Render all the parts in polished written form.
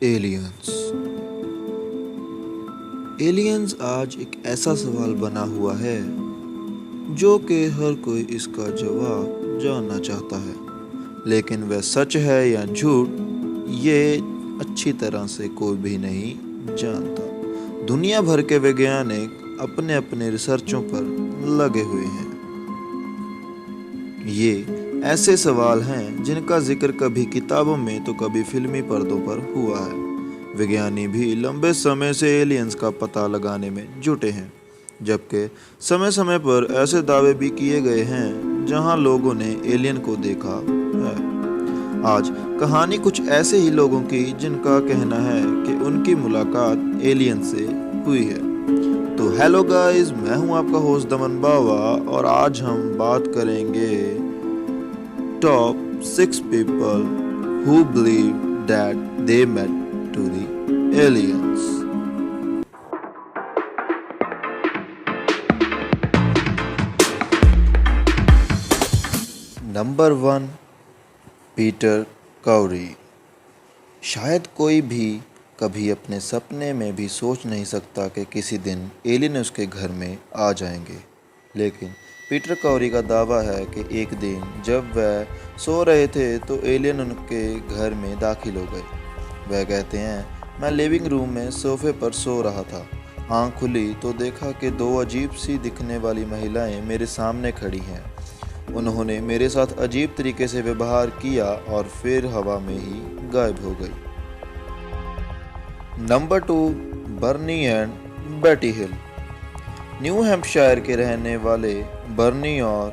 Aliens. Aliens आज एक ऐसा सवाल बना हुआ है जो कि हर कोई इसका जवाब जानना चाहता है, लेकिन वह सच है या झूठ ये अच्छी तरह से कोई भी नहीं जानता। दुनिया भर के वैज्ञानिक अपने अपने रिसर्चों पर लगे हुए हैं। ये ऐसे सवाल हैं जिनका जिक्र कभी किताबों में तो कभी फिल्मी पर्दों पर हुआ है। विज्ञानी भी लंबे समय से एलियंस का पता लगाने में जुटे हैं, जबकि समय समय पर ऐसे दावे भी किए गए हैं जहां लोगों ने एलियन को देखा है। आज कहानी कुछ ऐसे ही लोगों की जिनका कहना है कि उनकी मुलाकात एलियन से हुई है। तो हेलो गाइस, मैं हूं आपका होस्ट दमन बावा और आज हम बात करेंगे top 6 people who believe that they met to the aliens. Number 1, Peter कौरी। शायद कोई भी कभी अपने सपने में भी सोच नहीं सकता कि किसी दिन एलियन उसके घर में आ जाएंगे, लेकिन पीटर कौरी का दावा है कि एक दिन जब वह सो रहे थे तो एलियन उनके घर में दाखिल हो गए। वह कहते हैं, मैं लिविंग रूम में सोफे पर सो रहा था। आँख खुली तो देखा कि 2 अजीब सी दिखने वाली महिलाएं मेरे सामने खड़ी हैं। उन्होंने मेरे साथ अजीब तरीके से व्यवहार किया और फिर हवा में ही गायब हो गई। नंबर 2, बर्नी एंड बेटी हिल। न्यू हैम्पशायर के रहने वाले बर्नी और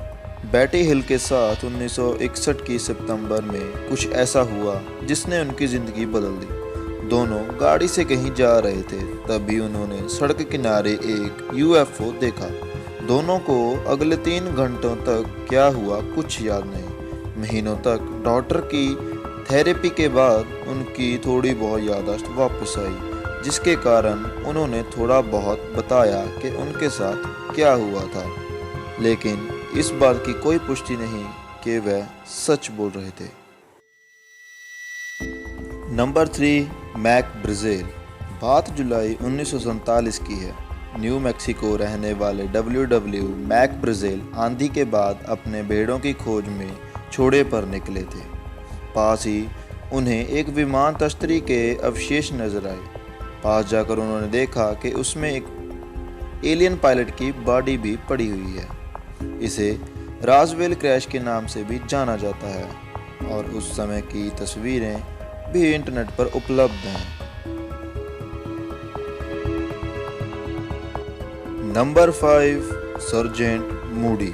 बेटी हिल के साथ 1961 की सितंबर में कुछ ऐसा हुआ जिसने उनकी ज़िंदगी बदल दी। दोनों गाड़ी से कहीं जा रहे थे, तभी उन्होंने सड़क किनारे एक यूएफओ देखा। दोनों को अगले 3 घंटों तक क्या हुआ कुछ याद नहीं। महीनों तक डॉक्टर की थेरेपी के बाद उनकी थोड़ी बहुत याददाश्त वापस आई, जिसके कारण उन्होंने थोड़ा बहुत बताया कि उनके साथ क्या हुआ था, लेकिन इस बात की कोई पुष्टि नहीं कि वह सच बोल रहे थे। Number 3, Mac Brazel. बात जुलाई 1947 की है। न्यू मैक्सिको रहने वाले डब्ल्यू मैक ब्राज़ेल आंधी के बाद अपने भेड़ों की खोज में छोड़े पर निकले थे। पास ही उन्हें एक विमान तश्तरी के अवशेष नजर आए। पास जाकर उन्होंने देखा कि उसमें एक एलियन पायलट की बॉडी भी पड़ी हुई है। इसे राज़वेल क्रैश के नाम से भी जाना जाता है और उस समय की तस्वीरें भी इंटरनेट पर उपलब्ध हैं। Number 5, sergeant Moody.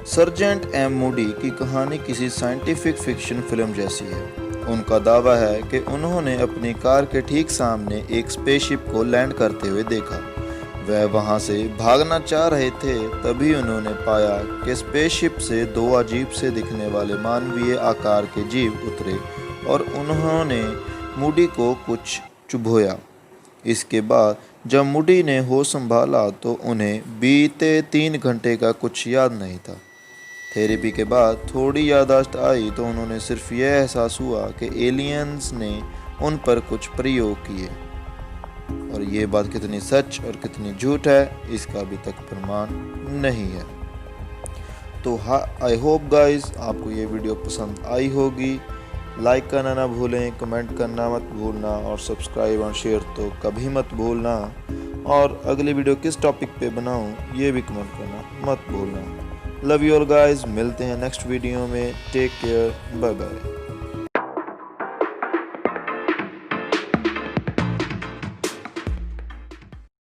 Sergeant M Moody की कहानी किसी साइंटिफिक फिक्शन फिल्म जैसी है। उनका दावा है कि उन्होंने अपनी कार के ठीक सामने एक स्पेसशिप को लैंड करते हुए देखा। वह वहां से भागना चाह रहे थे, तभी उन्होंने पाया कि स्पेसशिप से 2 अजीब से दिखने वाले मानवीय आकार के जीव उतरे और उन्होंने मूडी को कुछ चुभोया। इसके बाद जब मूडी ने होश संभाला तो उन्हें बीते 3 घंटे का कुछ याद नहीं था। थेरेपी के बाद थोड़ी याददाश्त आई तो उन्होंने सिर्फ यह एहसास हुआ कि एलियंस ने उन पर कुछ प्रयोग किए, और ये बात कितनी सच और कितनी झूठ है इसका अभी तक प्रमाण नहीं है। तो आई होप गाइस आपको ये वीडियो पसंद आई होगी। लाइक करना ना भूलें, कमेंट करना मत भूलना और सब्सक्राइब और शेयर तो कभी मत भूलना। और अगली वीडियो किस टॉपिक पे बनाऊं ये भी कमेंट करना मत भूलना। लव यू ऑल गाइस, मिलते हैं नेक्स्ट वीडियो में। Take care, bye bye.